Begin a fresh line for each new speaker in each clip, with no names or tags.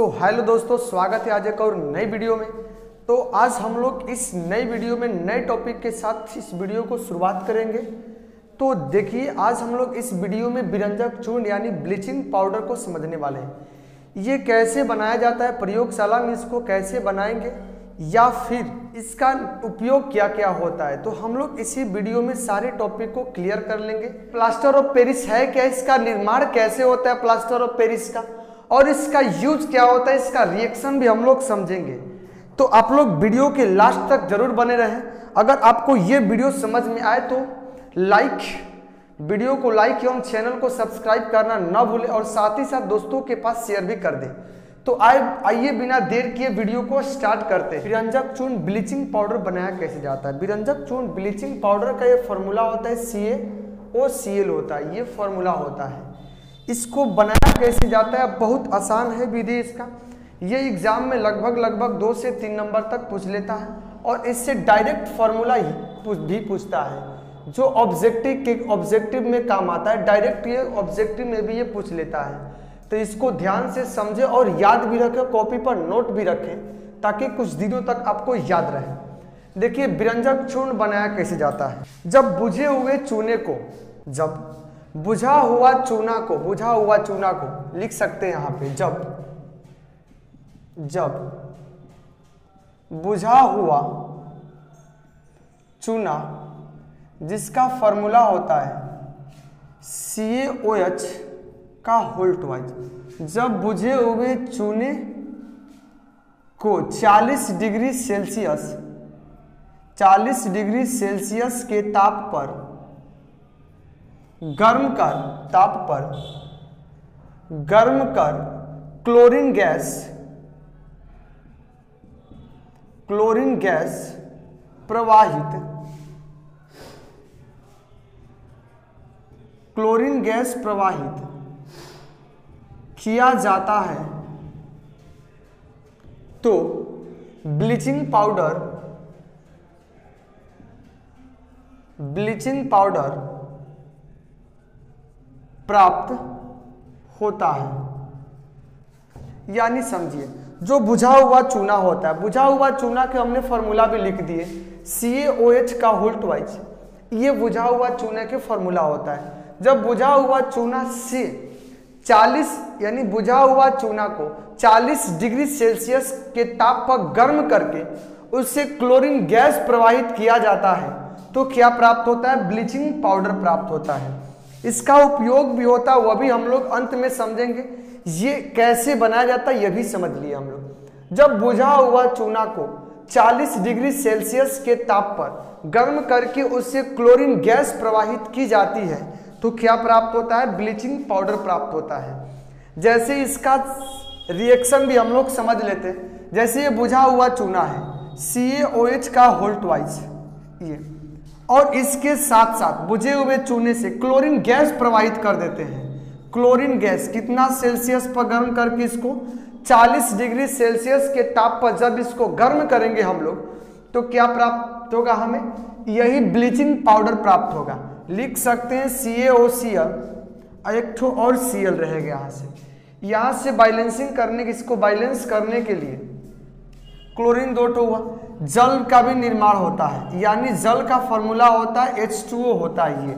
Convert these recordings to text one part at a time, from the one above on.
So hello दोस्तों, स्वागत है आज एक और नई वीडियो में। तो आज हम लोग इस नई वीडियो में नए टॉपिक के साथ इस वीडियो को शुरुआत करेंगे। तो देखिए, आज हम लोग इस वीडियो में बिरंजक चूर्ण यानी ब्लीचिंग पाउडर को समझने वाले हैं। ये कैसे बनाया जाता है, प्रयोगशाला में इसको कैसे बनाएंगे या फिर इसका उपयोग क्या क्या होता है, तो हम लोग इसी वीडियो में सारे टॉपिक को क्लियर कर लेंगे। प्लास्टर ऑफ पेरिस है क्या, इसका निर्माण कैसे होता है प्लास्टर ऑफ पेरिस का, और इसका यूज क्या होता है, इसका रिएक्शन भी हम लोग समझेंगे। तो आप लोग वीडियो के लास्ट तक जरूर बने रहें। अगर आपको ये वीडियो समझ में आए तो वीडियो को लाइक एवं चैनल को सब्सक्राइब करना ना भूलें और साथ ही साथ दोस्तों के पास शेयर भी कर दें। तो आइए बिना देर किए वीडियो को स्टार्ट करते हैं। बिरंजक चूर्ण ब्लीचिंग पाउडर बनाया कैसे जाता है। बिरंजक चूर्ण ब्लीचिंग पाउडर का ये फॉर्मूला होता है CaOCl होता है, ये फॉर्मूला होता है। इसको बनाया कैसे जाता है, बहुत आसान है विधि इसका। ये एग्जाम में लगभग 2 से 3 नंबर तक पूछ लेता है और इससे डायरेक्ट फॉर्मूला भी पूछता है, जो ऑब्जेक्टिव में काम आता है। डायरेक्ट ये ऑब्जेक्टिव में भी ये पूछ लेता है। तो इसको ध्यान से समझे और याद भी रखें, कॉपी पर नोट भी रखें, ताकि कुछ दिनों तक आपको याद रहे। देखिए, बिरंजक चूर्ण बनाया कैसे जाता है। जब बुझे हुए चूने को, बुझा हुआ चूना को लिख सकते हैं यहाँ पे। जब बुझा हुआ चूना, जिसका फॉर्मूला होता है CaOH का होल ट्वाइस, जब बुझे हुए चूने को 40 डिग्री सेल्सियस के ताप पर गर्म कर क्लोरीन गैस प्रवाहित किया जाता है, तो ब्लीचिंग पाउडर प्राप्त होता है। यानी समझिए, जो बुझा हुआ चूना होता है, बुझा हुआ चूना के हमने फॉर्मूला भी लिख दिए, CaOH का होल ट्वाइस, ये बुझा हुआ चूना के फॉर्मूला होता है। जब बुझा हुआ चूना से 40 यानी बुझा हुआ चूना को 40 डिग्री सेल्सियस के ताप पर गर्म करके उससे क्लोरीन गैस प्रवाहित किया जाता है, तो क्या प्राप्त होता है, ब्लीचिंग पाउडर प्राप्त होता है। इसका उपयोग भी होता है, वह भी हम लोग अंत में समझेंगे। ये कैसे बनाया जाता है ये भी समझ लिए हम लोग। जब बुझा हुआ चूना को 40 डिग्री सेल्सियस के ताप पर गर्म करके उससे क्लोरीन गैस प्रवाहित की जाती है, तो क्या प्राप्त होता है, ब्लीचिंग पाउडर प्राप्त होता है। जैसे इसका रिएक्शन भी हम लोग समझ लेते हैं। जैसे ये बुझा हुआ चूना है, CaOH का होल ट्वाइस ये, और इसके साथ साथ बुझे हुए चूने से क्लोरीन गैस प्रवाहित कर देते हैं। क्लोरीन गैस कितना सेल्सियस पर गर्म करके, इसको 40 डिग्री सेल्सियस के ताप पर जब इसको गर्म करेंगे हम लोग, तो क्या प्राप्त होगा हमें, यही ब्लीचिंग पाउडर प्राप्त होगा। लिख सकते हैं CaOCl, एक ठो और Cl रहेगा यहाँ से बैलेंसिंग करने के, इसको बैलेंस करने के लिए क्लोरीन 2 ठो हुआ। जल का भी निर्माण होता है, यानी जल का फॉर्मूला होता है H2O होता है ये।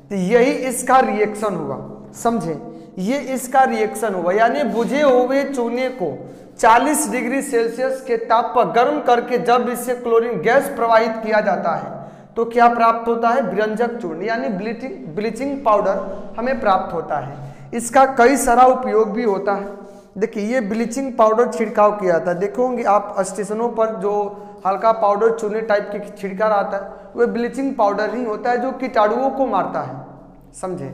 तो यही इसका रिएक्शन हुआ, समझे, ये इसका रिएक्शन हुआ। यानी बुझे हुए चूने को 40 डिग्री सेल्सियस के ताप पर गर्म करके जब इससे क्लोरीन गैस प्रवाहित किया जाता है, तो क्या प्राप्त होता है, बिरंजक चूर्ण यानी ब्लीचिंग पाउडर हमें प्राप्त होता है। इसका कई सारा उपयोग भी होता है। देखिए, ये ब्लीचिंग पाउडर छिड़काव किया जाता है। देखोगे आप स्टेशनों पर जो हल्का पाउडर चूने टाइप के छिड़का आता है, वह ब्लीचिंग पाउडर ही होता है, जो कीटाणुओं को मारता है। समझे,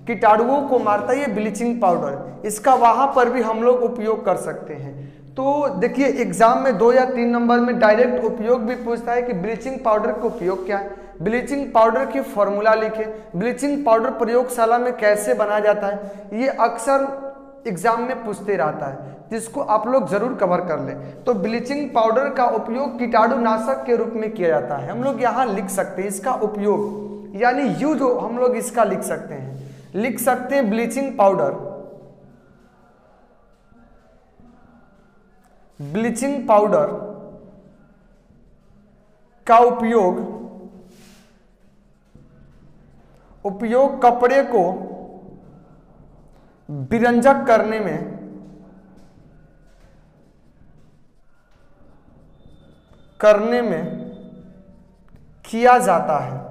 कीटाणुओं को मारता है ये ब्लीचिंग पाउडर। इसका वहां पर भी हम लोग उपयोग कर सकते हैं। तो देखिए, एग्जाम में 2 या 3 नंबर में डायरेक्ट उपयोग भी पूछता है कि ब्लीचिंग पाउडर का उपयोग क्या है। ब्लीचिंग पाउडर की फॉर्मूला लिखे, ब्लीचिंग पाउडर प्रयोगशाला में कैसे बनाया जाता है, ये अक्सर एग्जाम में पूछते रहता है, जिसको आप लोग जरूर कवर कर लें। तो ब्लीचिंग पाउडर का उपयोग कीटाणुनाशक के रूप में किया जाता है। हम लोग यहाँ लिख सकते हैं इसका उपयोग, यानी यूज हम लोग इसका लिख सकते हैं ब्लीचिंग पाउडर ब्लीचिंग पाउडर का उपयोग कपड़े को विरंजक करने में किया जाता है।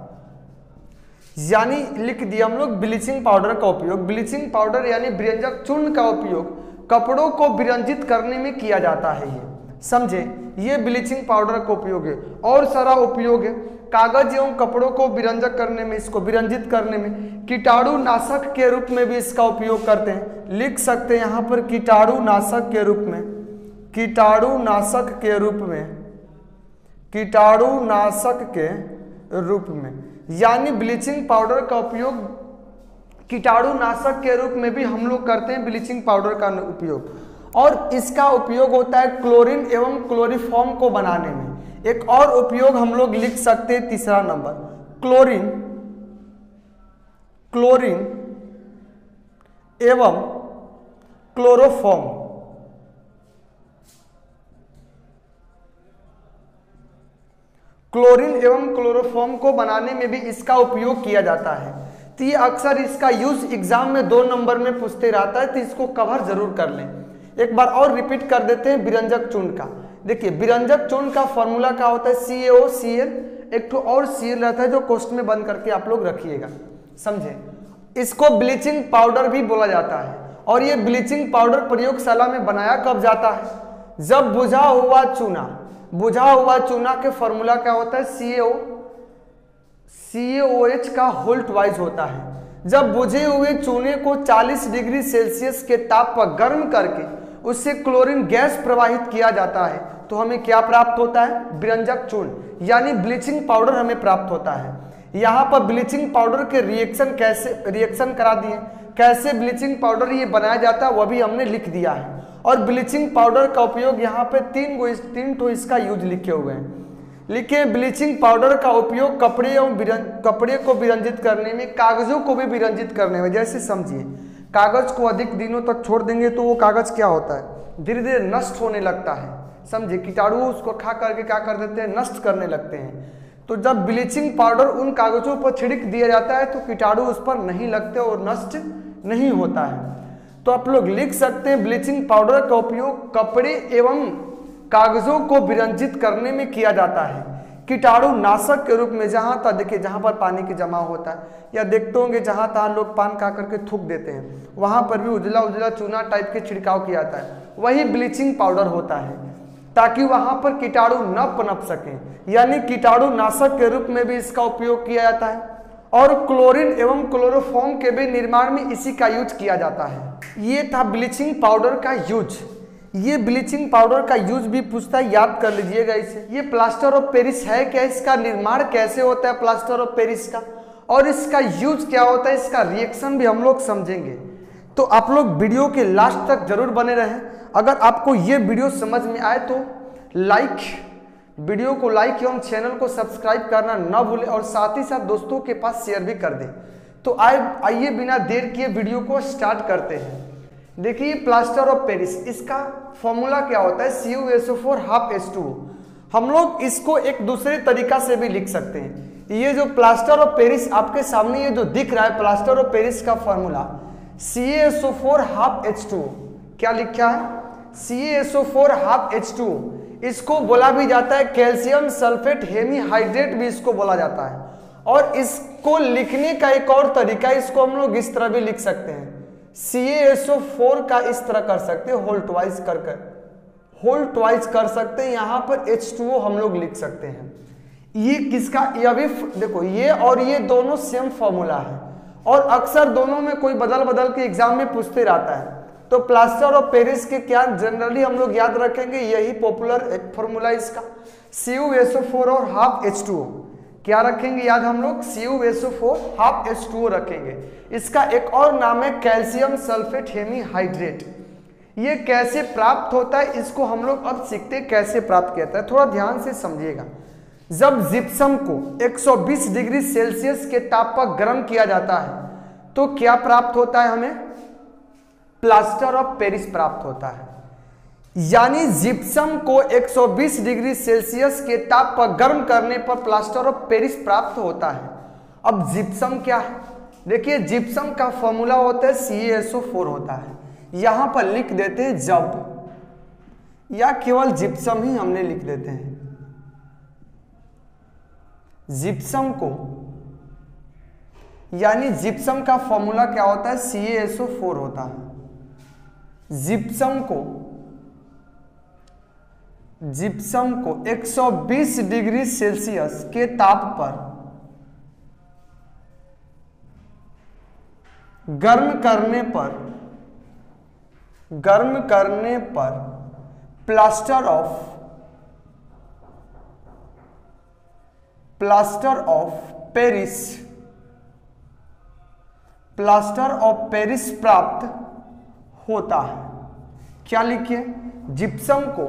यानी लिख दिया हम लोग ब्लीचिंग पाउडर का उपयोग, ब्लीचिंग पाउडर यानी विरंजक चूर्ण का उपयोग कपड़ों को विरंजित करने में किया जाता है। ये समझे, ये ब्लीचिंग पाउडर का उपयोग है। और सारा उपयोग है कागज एवं कपड़ों को विरंजक करने में, इसको विरंजित करने में, कीटाणुनाशक के रूप में भी इसका उपयोग करते हैं। लिख सकते हैं यहाँ पर कीटाणुनाशक के रूप में, कीटाणुनाशक के रूप में यानी ब्लीचिंग पाउडर का उपयोग कीटाणुनाशक के रूप में भी हम लोग करते हैं ब्लीचिंग पाउडर का उपयोग। और इसका उपयोग होता है क्लोरीन एवं क्लोरीफॉर्म को बनाने में। एक और उपयोग हम लोग लिख सकते हैं, तीसरा नंबर, क्लोरीन एवं क्लोरोफॉर्म। क्लोरीन एवं क्लोरोफॉर्म को बनाने में भी इसका उपयोग किया जाता है। तो ये अक्सर इसका यूज एग्जाम में 2 नंबर में पूछते रहता है, तो इसको कवर जरूर कर लें। एक बार और रिपीट कर देते हैं विरंजक चूर्ण का। देखिए विरंजक चूर्ण का फॉर्मूला क्या होता है, CaOCl, एक तो और Cl रहता है जो क्वेश्चन में बंद करके आप लोग रखिएगा, समझे। इसको ब्लीचिंग पाउडर भी बोला जाता है। और ये ब्लीचिंग पाउडर प्रयोगशाला में बनाया कब जाता है, जब बुझा हुआ चूना के फॉर्मूला क्या होता है, CaOH का होल ट्वाइस होता है। जब बुझे हुए चूने को 40 डिग्री सेल्सियस के ताप पर गर्म करके उससे क्लोरीन गैस प्रवाहित किया जाता है तो हमें क्या प्राप्त होता है, विरंजक चूर्ण यानी ब्लीचिंग पाउडर हमें प्राप्त होता है। यहाँ पर ब्लीचिंग पाउडर के रिएक्शन करा दिए, कैसे ब्लीचिंग पाउडर ये बनाया जाता है वह भी हमने लिख दिया है। और ब्लीचिंग पाउडर का उपयोग यहाँ पे 3 तो इसका यूज लिखे हुए हैं। लिखे ब्लीचिंग पाउडर का उपयोग कपड़े को विरंजित करने में, कागजों को भी विरंजित करने में। जैसे समझिए, कागज को अधिक दिनों तक छोड़ देंगे तो वो कागज क्या होता है, धीरे धीरे नष्ट होने लगता है, समझे। कीटाणु उसको खा करके क्या कर देते हैं, नष्ट करने लगते हैं। तो जब ब्लीचिंग पाउडर उन कागजों पर छिड़क दिया जाता है तो कीटाणु उस पर नहीं लगते और नष्ट नहीं होता है। तो आप लोग लिख सकते हैं ब्लीचिंग पाउडर का उपयोग कपड़े एवं कागजों को विरंजित करने में किया जाता है कीटाणुनाशक के रूप में। जहां तक देखिए, जहां पर पानी की जमा होता है, या देखते होंगे जहां तहां लोग पान खा करके थूक देते हैं, वहां पर भी उजला उजला चूना टाइप के छिड़काव किया जाता है, वही ब्लीचिंग पाउडर होता है, ताकि वहां पर कीटाणु न पनप सके। यानी कीटाणुनाशक के रूप में भी इसका उपयोग किया जाता है। और क्लोरीन एवं क्लोरोफॉर्म के भी निर्माण में इसी का यूज किया जाता है। ये था ब्लीचिंग पाउडर का यूज। ये ब्लीचिंग पाउडर का यूज भी पूछता है, याद कर लीजिएगा इसे। ये प्लास्टर ऑफ पेरिस है क्या, इसका निर्माण कैसे होता है प्लास्टर ऑफ पेरिस का, और इसका यूज क्या होता है, इसका रिएक्शन भी हम लोग समझेंगे। तो आप लोग वीडियो के लास्ट तक जरूर बने रहें। अगर आपको ये वीडियो समझ में आए तो वीडियो को लाइक एवं चैनल को सब्सक्राइब करना न भूलें, और साथ ही साथ दोस्तों के पास शेयर भी कर दें। तो आइए बिना देर किए वीडियो को स्टार्ट करते हैं। देखिए प्लास्टर ऑफ पेरिस, इसका फॉर्मूला क्या होता है, CuSO4 ½ H2O। हम लोग इसको एक दूसरे तरीका से भी लिख सकते हैं। ये जो प्लास्टर ऑफ पेरिस आपके सामने ये जो दिख रहा है, प्लास्टर ऑफ पेरिस का फॉर्मूला CaSO4 ½ H2O। क्या लिखा है, CaSO4 ½ H2O। इसको बोला भी जाता है कैल्शियम सल्फेट हेमीहाइड्रेट भी इसको बोला जाता है। और इसको लिखने का एक और तरीका, इसको हम लोग इस तरह भी लिख सकते हैं, CaSO4 का इस तरह कर सकते हैं, होल ट्वाइस कर सकते हैं। यहाँ पर H2O हम लोग लिख सकते हैं। ये किसका, यह भी देखो, ये और ये दोनों सेम फॉर्मूला है, और अक्सर दोनों में कोई बदल के एग्जाम में पूछते रहता है। तो प्लास्टर ऑफ पेरिस के क्या जनरली हम लोग याद रखेंगे, यही पॉपुलर फॉर्मूला इसका, CuSO4 और ½ H2O। क्या रखेंगे याद हम लोग, CuSO4 ½ H2O रखेंगे। इसका एक और नाम है कैल्शियम सल्फेट हेमीहाइड्रेट। ये कैसे प्राप्त होता है इसको हम लोग अब सीखते हैं, कैसे प्राप्त किया जाता है। थोड़ा ध्यान से समझिएगा। जब जिप्सम को 120 डिग्री सेल्सियस के ताप पर गर्म किया जाता है तो क्या प्राप्त होता है, हमें प्लास्टर ऑफ पेरिस प्राप्त होता है। यानी जिप्सम को 120 डिग्री सेल्सियस के ताप पर गर्म करने पर प्लास्टर ऑफ पेरिस प्राप्त होता है। अब जिप्सम क्या है? देखिए जिप्सम का फॉर्मूला होता है CaSO4 होता है। यहां पर लिख देते हैं जब, या केवल जिप्सम ही हमने लिख देते हैं। जिप्सम को, यानी जिप्सम का फॉर्मूला क्या होता है? CaSO4 होता है। जिप्सम को 120 डिग्री सेल्सियस के ताप पर गर्म करने पर प्लास्टर ऑफ पेरिस प्राप्त होता है। क्या लिखिए? जिप्सम को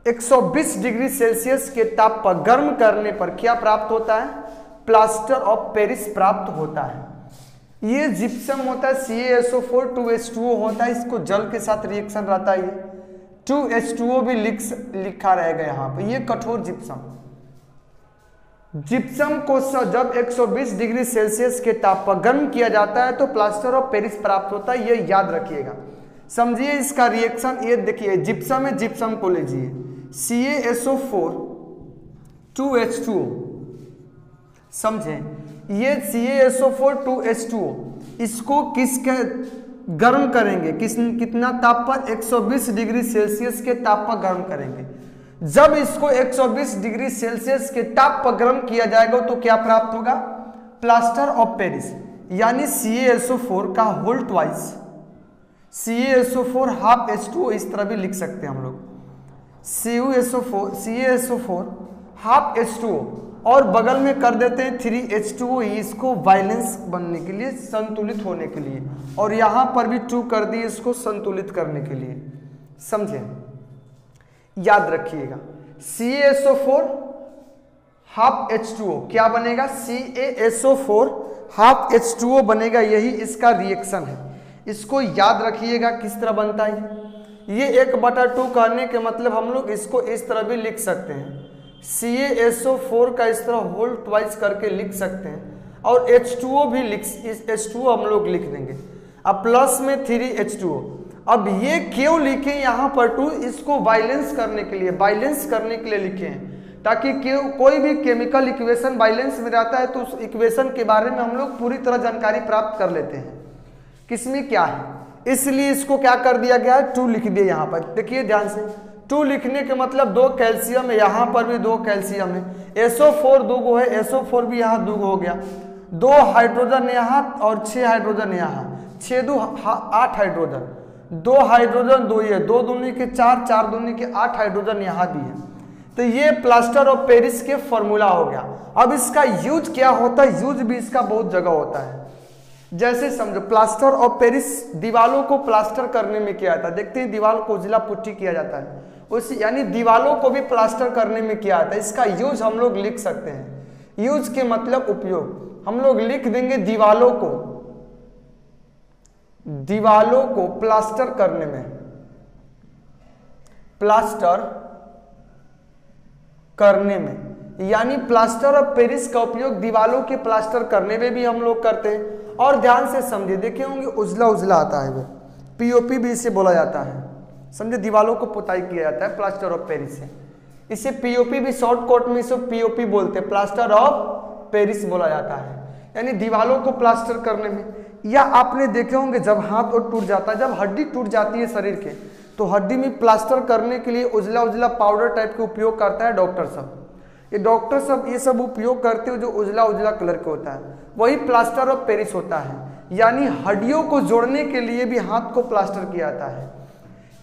120 डिग्री सेल्सियस के ताप पर गर्म करने पर क्या प्राप्त होता है? प्लास्टर ऑफ पेरिस प्राप्त होता है। ये जिप्सम होता है CaSO4 2H2O होता है, इसको जल के साथ रिएक्शन रहता है। 2H2O भी लिखा रहेगा यहाँ पर। ये कठोर जिप्सम को जब 120 डिग्री सेल्सियस के ताप पर गर्म किया जाता है तो प्लास्टर ऑफ पेरिस प्राप्त होता है। ये याद रखिएगा, समझिए इसका रिएक्शन। ये देखिए जिप्सम है, जिप्सम को लीजिए CaSO4 2H2O, समझे? ये CaSO4 2H2O, इसको किसके गर्म करेंगे? कितना ताप पर? 120 डिग्री सेल्सियस के ताप पर गर्म करेंगे। जब इसको 120 डिग्री सेल्सियस के ताप पर गर्म किया जाएगा तो क्या प्राप्त होगा? प्लास्टर ऑफ पेरिस, यानी CaSO4 का whole twice, CaSO4 half H2O, इस तरह भी लिख सकते हैं हम लोग। CaSO4 हाफ H2O और बगल में कर देते हैं 3H2O, इसको वाइलेंस बनने के लिए, संतुलित होने के लिए, और यहां पर भी 2 कर दिए इसको संतुलित करने के लिए। समझे? याद रखिएगा CaSO4 हाफ H2O क्या बनेगा? CaSO4 हाफ H2O बनेगा, यही इसका रिएक्शन है। इसको याद रखिएगा किस तरह बनता है। ये 1/2 कहने के मतलब हम लोग इसको इस तरह भी लिख सकते हैं, CaSO4 का इस तरह होल ट्वाइस करके लिख सकते हैं, और H2O भी H2O हम लोग लिख देंगे, अब प्लस में 3H2O। अब ये क्यों लिखे यहाँ पर 2? इसको वाइलेंस करने के लिए लिखे हैं, ताकि कोई भी केमिकल इक्वेशन वाइलेंस में रहता है तो उस इक्वेशन के बारे में हम लोग पूरी तरह जानकारी प्राप्त कर लेते हैं किसमें क्या है। इसलिए इसको क्या कर दिया गया है? 2 लिख दिया यहाँ पर। देखिए ध्यान से, 2 लिखने के मतलब 2 कैल्शियम है, यहाँ पर भी 2 कैल्शियम है, SO4 2 गो है, SO4 भी यहाँ 2 हो गया, 2 हाइड्रोजन यहाँ और 6 हाइड्रोजन यहाँ, 6 2 8 हाइड्रोजन, 2 हाइड्रोजन 2 ये, 2 दूनी के 4, 4 दूनी के 8 हाइड्रोजन यहाँ भी है। तो ये प्लास्टर ऑफ पेरिस के फॉर्मूला हो गया। अब इसका यूज क्या होता है? यूज भी इसका बहुत जगह होता है। जैसे समझो प्लास्टर ऑफ पेरिस, दीवालों को प्लास्टर करने में किया जाता है। देखते हैं दीवार को उजला पुट्टी किया जाता है, उस यानी दीवालों को भी प्लास्टर करने में किया जाता है। इसका यूज हम लोग लिख सकते हैं। यूज के मतलब उपयोग हम लोग लिख देंगे, दीवालों को प्लास्टर करने में, यानी प्लास्टर ऑफ पेरिस का उपयोग दीवालों के प्लास्टर करने में भी हम लोग करते हैं। और ध्यान से समझिए, देखे होंगे उजला उजला आता है, वो POP भी इसे बोला जाता है। समझे? दीवालों को पुताई किया जाता है प्लास्टर ऑफ पेरिस से। इसे POP भी शॉर्टकट में इसे POP बोलते हैं, प्लास्टर ऑफ पेरिस बोला जाता है, यानी दीवालों को प्लास्टर करने में। या आपने देखे होंगे जब हाथ और टूट जाता है, जब हड्डी टूट जाती है शरीर के, तो हड्डी में प्लास्टर करने के लिए उजला उजला पाउडर टाइप के उपयोग करता है डॉक्टर सब। ये डॉक्टर सब ये सब उपयोग करते हो जो उजला उजला कलर का होता है, वही प्लास्टर ऑफ पेरिस होता है। यानी हड्डियों को जोड़ने के लिए भी हाथ को प्लास्टर किया जाता है।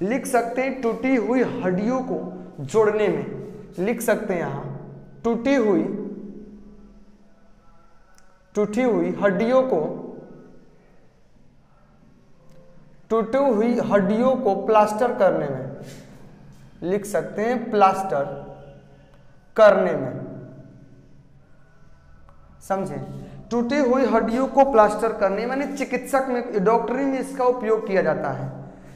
लिख सकते हैं टूटी हुई हड्डियों को जोड़ने में, लिख सकते हैं यहाँ टूटी हुई हड्डियों को प्लास्टर करने में, लिख सकते हैं प्लास्टर करने में। समझे? टूटी हुई हड्डियों को प्लास्टर करने, माने चिकित्सक में, डॉक्टरी में इसका उपयोग किया जाता है।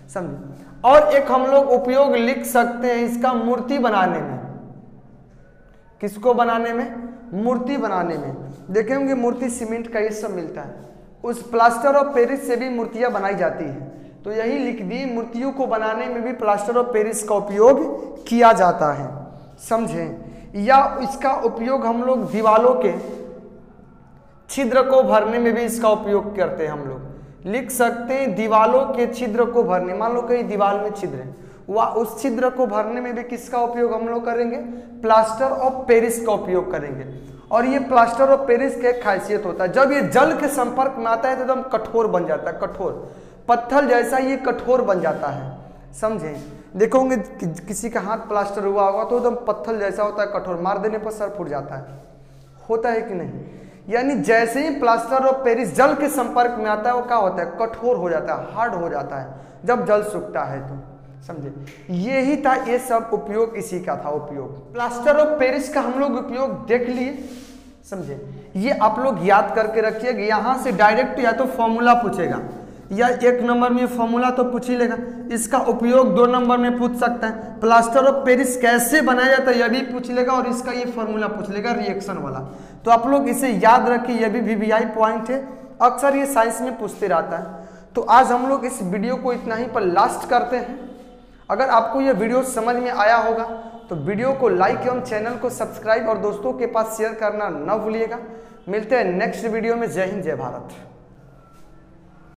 समझे? और एक हम लोग उपयोग लिख सकते हैं इसका मूर्ति बनाने में। किसको बनाने में? मूर्ति बनाने में। देखेंगे मूर्ति सीमेंट का ये सब मिलता है, उस प्लास्टर ऑफ पेरिस से भी मूर्तियां बनाई जाती हैं। तो यही लिख दी, मूर्तियों को बनाने में भी प्लास्टर ऑफ पेरिस का उपयोग किया जाता है, समझें। या इसका उपयोग हम लोग दीवालों के छिद्र को भरने में भी इसका उपयोग करते हैं। हम लोग लिख सकते हैं दीवालों के छिद्र को भरने, मान लो कहीं दीवार में छिद्र है, वह उस छिद्र को भरने में भी किसका उपयोग हम लोग करेंगे? प्लास्टर ऑफ पेरिस का उपयोग करेंगे। और ये प्लास्टर ऑफ पेरिस की एक खासियत होता है, जब ये जल के संपर्क में आता है तो एकदम कठोर बन जाता है, कठोर पत्थर जैसा ये कठोर बन जाता है, समझे। देखोगे किसी का हाथ प्लास्टर हुआ होगा तो एकदम पत्थर जैसा होता है, कठोर, मार देने पर सर फूट जाता है, होता है कि नहीं? यानी जैसे ही प्लास्टर ऑफ पेरिस जल के संपर्क में आता है वो क्या होता है? कठोर हो जाता है, हार्ड हो जाता है जब जल सूखता है तो, समझे। यही था, ये सब उपयोग इसी का था उपयोग। प्लास्टर ऑफ पेरिस का हम लोग उपयोग देख लिए, समझे। ये आप लोग याद करके रखिएगा, यहाँ से डायरेक्ट या तो फॉर्मूला पूछेगा या 1 नंबर में फॉर्मूला तो पूछ ही लेगा, इसका उपयोग 2 नंबर में पूछ सकता है। प्लास्टर ऑफ पेरिस कैसे बनाया जाता है यह भी पूछ लेगा, और इसका ये फॉर्मूला पूछ लेगा रिएक्शन वाला। तो आप लोग इसे याद रखिए, यह भी वीवीआई पॉइंट है, अक्सर ये साइंस में पूछते रहता है। तो आज हम लोग इस वीडियो को इतना ही पर लास्ट करते हैं। अगर आपको यह वीडियो समझ में आया होगा तो वीडियो को लाइक एवं चैनल को सब्सक्राइब और दोस्तों के पास शेयर करना न भूलिएगा। मिलते हैं नेक्स्ट वीडियो में। जय हिंद, जय भारत।